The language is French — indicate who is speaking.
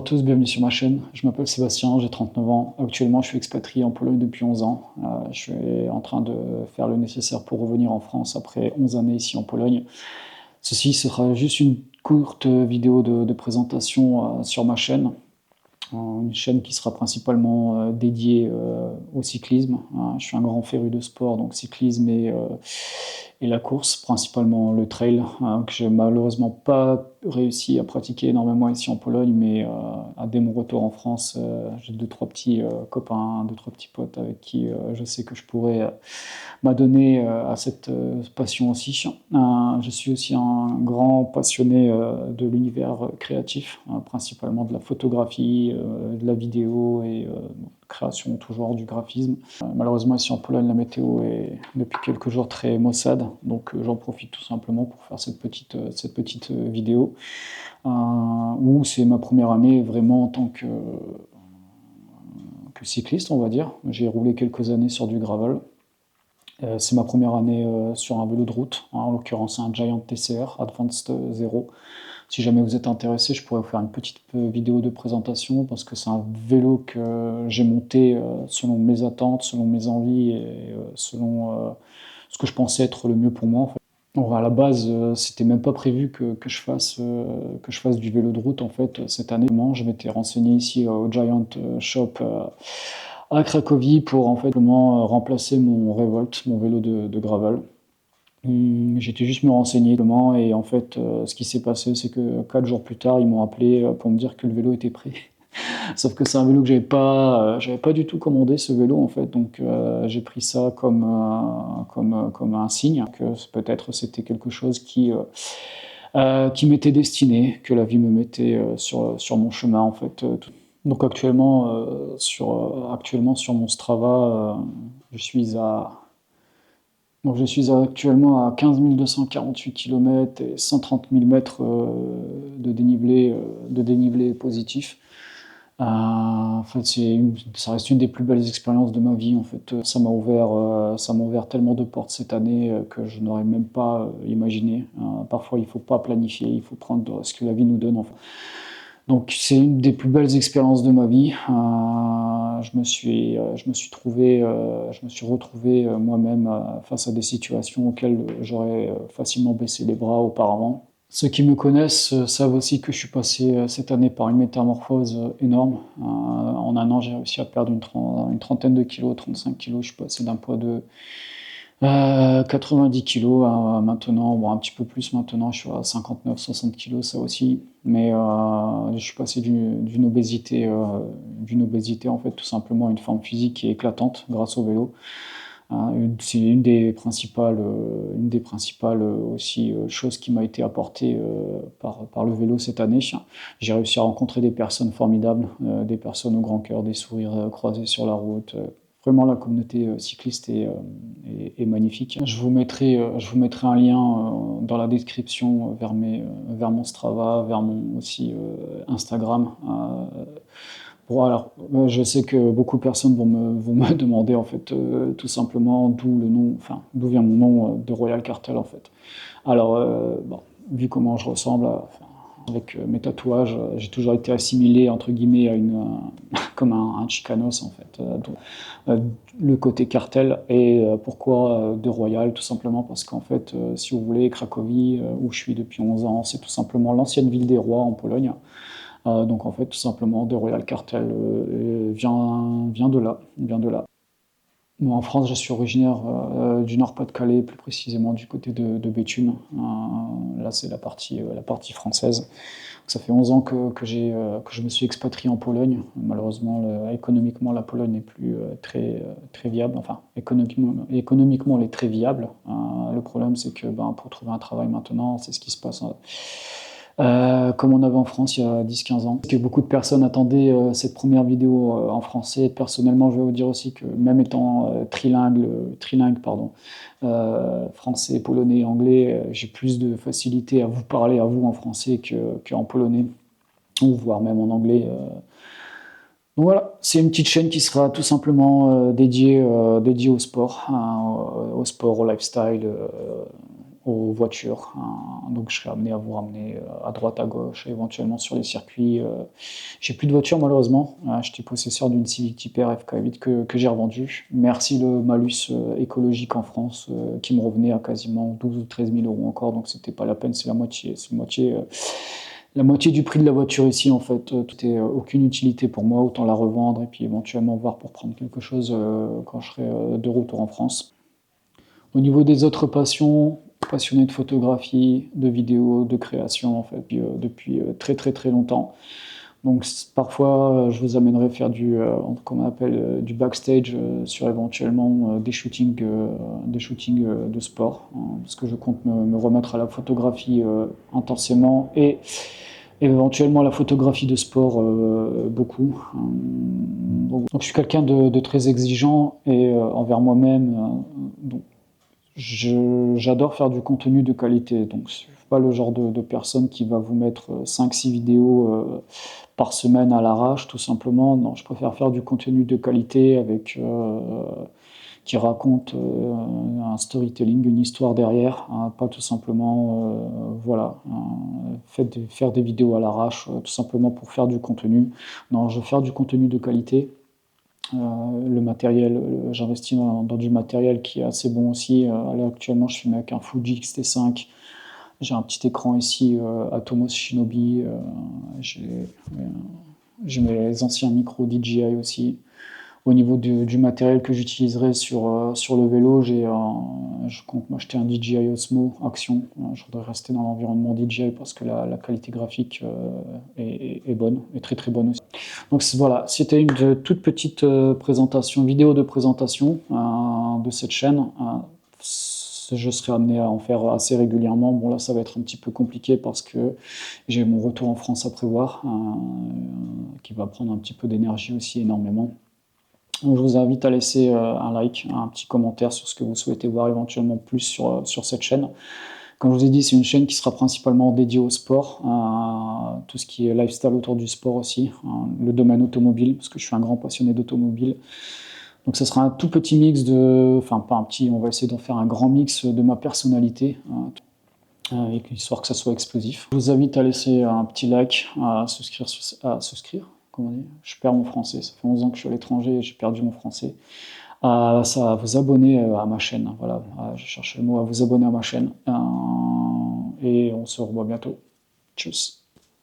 Speaker 1: à tous, bienvenue sur ma chaîne. Je m'appelle Sébastien, j'ai 39 ans. Actuellement, je suis expatrié en Pologne depuis 11 ans. Je suis en train de faire le nécessaire pour revenir en France après 11 années ici en Pologne. Ceci sera juste une courte vidéo de présentation sur ma chaîne. Une chaîne qui sera principalement dédiée au cyclisme. Je suis un grand féru de sport, donc cyclisme et la course, principalement le trail, que j'ai malheureusement pas réussi à pratiquer énormément ici en Pologne, mais dès mon retour en France, j'ai deux, trois petits copains, deux, trois petits potes avec qui je sais que je pourrais m'adonner à cette passion aussi. Je suis aussi un grand passionné de l'univers créatif, principalement de la photographie, de la vidéo et création toujours du graphisme. Malheureusement ici en Pologne la météo est depuis quelques jours très maussade, donc j'en profite tout simplement pour faire cette petite vidéo où c'est ma première année vraiment en tant que cycliste, on va dire. J'ai roulé quelques années sur du gravel. C'est ma première année sur un vélo de route, en l'occurrence un Giant TCR Advanced Zero. Si jamais vous êtes intéressé, je pourrais vous faire une petite vidéo de présentation parce que c'est un vélo que j'ai monté selon mes attentes, selon mes envies et selon ce que je pensais être le mieux pour moi. En fait. Alors, à la base, c'était même pas prévu que je fasse du vélo de route en fait cette année. Je m'étais renseigné ici au Giant Shop à Cracovie pour en fait remplacer mon Revolt, mon vélo de gravel. J'étais juste me renseigner et en fait ce qui s'est passé c'est que 4 jours plus tard ils m'ont appelé pour me dire que le vélo était prêt. Sauf que c'est un vélo que j'avais pas du tout commandé ce vélo en fait, donc j'ai pris ça comme un signe que peut-être c'était quelque chose qui m'était destiné, que la vie me mettait sur mon chemin en fait. Donc actuellement sur mon Strava, je suis actuellement à 15 248 km et 130 000 mètres de dénivelé positif. En fait, ça reste une des plus belles expériences de ma vie. En fait, ça m'a ouvert tellement de portes cette année que je n'aurais même pas imaginé. Parfois, il faut pas planifier, il faut prendre ce que la vie nous donne. Enfin. Donc, c'est une des plus belles expériences de ma vie. Je me suis retrouvé moi-même face à des situations auxquelles j'aurais facilement baissé les bras auparavant. Ceux qui me connaissent savent aussi que je suis passé cette année par une métamorphose énorme. En un an, j'ai réussi à perdre une trentaine de kilos, 35 kilos. Je suis passé d'un poids de 90 kilos à maintenant, bon, un petit peu plus maintenant, je suis à 59-60 kilos, ça aussi. Mais je suis passé d'une obésité en fait, tout simplement à une forme physique qui est éclatante grâce au vélo. C'est une des principales aussi choses qui m'a été apportée par le vélo cette année. J'ai réussi à rencontrer des personnes formidables, des personnes au grand cœur, des sourires croisés sur la route. Vraiment, la communauté cycliste est magnifique. Je vous mettrai un lien dans la description vers mon Strava, vers mon aussi Instagram. Bon, alors, je sais que beaucoup de personnes vont me demander en fait tout simplement d'où vient mon nom de Royal Cartel en fait. Alors, bon, vu comment je ressemble, avec mes tatouages, j'ai toujours été assimilé entre guillemets à comme un Chicanos en fait. Le côté cartel et pourquoi de Royal, tout simplement parce qu'en fait, si vous voulez, Cracovie, où je suis depuis 11 ans, c'est tout simplement l'ancienne ville des rois en Pologne. Donc en fait, tout simplement, de Royal Cartel vient de là, Moi, en France, je suis originaire du Nord-Pas-de-Calais, plus précisément du côté de Béthune. Là, c'est la partie française. Donc, ça fait 11 ans que je me suis expatrié en Pologne. Malheureusement, économiquement, la Pologne n'est plus très viable. Enfin, économiquement, elle est très viable. Le problème, c'est que pour trouver un travail maintenant, c'est ce qui se passe. Comme on avait en France il y a 10-15 ans. Que beaucoup de personnes attendaient cette première vidéo en français. Personnellement, je vais vous dire aussi que même étant trilingue, français, polonais, anglais, j'ai plus de facilité à vous parler à vous en français qu'en polonais, ou voire même en anglais. Donc voilà, c'est une petite chaîne qui sera tout simplement dédiée au sport, au lifestyle, aux voitures. Donc je serai amené à vous ramener à droite, à gauche, éventuellement sur les circuits. J'ai plus de voiture malheureusement. J'étais possesseur d'une Civic Type R FK8 que j'ai revendue. Merci le malus écologique en France qui me revenait à quasiment 12 ou 13 000 euros encore. Donc c'était pas la peine, c'est la moitié. C'est la moitié du prix de la voiture ici en fait. Tout est aucune utilité pour moi, autant la revendre et puis éventuellement voir pour prendre quelque chose quand je serai de retour en France. Au niveau des autres passions, passionné de photographie, de vidéo, de création en fait, depuis très très très longtemps. Donc parfois je vous amènerai faire comment on appelle, du backstage sur éventuellement des shootings de sport, hein, parce que je compte me remettre à la photographie intensément et éventuellement à la photographie de sport beaucoup. Donc je suis quelqu'un de très exigeant et envers moi-même. Donc j'adore faire du contenu de qualité, donc je suis pas le genre de personne qui va vous mettre 5-6 vidéos par semaine à l'arrache, tout simplement. Non, je préfère faire du contenu de qualité qui raconte un storytelling, une histoire derrière, hein, pas tout simplement, voilà, faire des vidéos à l'arrache, tout simplement pour faire du contenu. Non, je veux faire du contenu de qualité. Le matériel, j'investis dans du matériel qui est assez bon aussi. Là, actuellement, je filme avec un Fuji X-T5. J'ai un petit écran ici, Atomos Shinobi. J'ai mes anciens micros DJI aussi. Au niveau du matériel que j'utiliserai sur le vélo, je compte m'acheter un DJI Osmo Action. Je voudrais rester dans l'environnement DJI parce que la qualité graphique est bonne, est très très bonne aussi. Donc voilà, c'était une toute petite présentation, vidéo de présentation de cette chaîne. Je serai amené à en faire assez régulièrement. Bon là, ça va être un petit peu compliqué parce que j'ai mon retour en France à prévoir, qui va prendre un petit peu d'énergie aussi énormément. Donc je vous invite à laisser un like, un petit commentaire sur ce que vous souhaitez voir éventuellement plus sur cette chaîne. Comme je vous ai dit, c'est une chaîne qui sera principalement dédiée au sport, à tout ce qui est lifestyle autour du sport aussi, le domaine automobile, parce que je suis un grand passionné d'automobile. Donc ça sera un tout petit mix enfin pas un petit, on va essayer d'en faire un grand mix de ma personnalité, histoire que ça soit explosif. Je vous invite à laisser un petit like, à souscrire, comment on dit, je perds mon français, ça fait 11 ans que je suis à l'étranger et j'ai perdu mon français. À vous abonner à ma chaîne, voilà, je cherchais le mot, à vous abonner à ma chaîne, et on se revoit bientôt. Tchuss.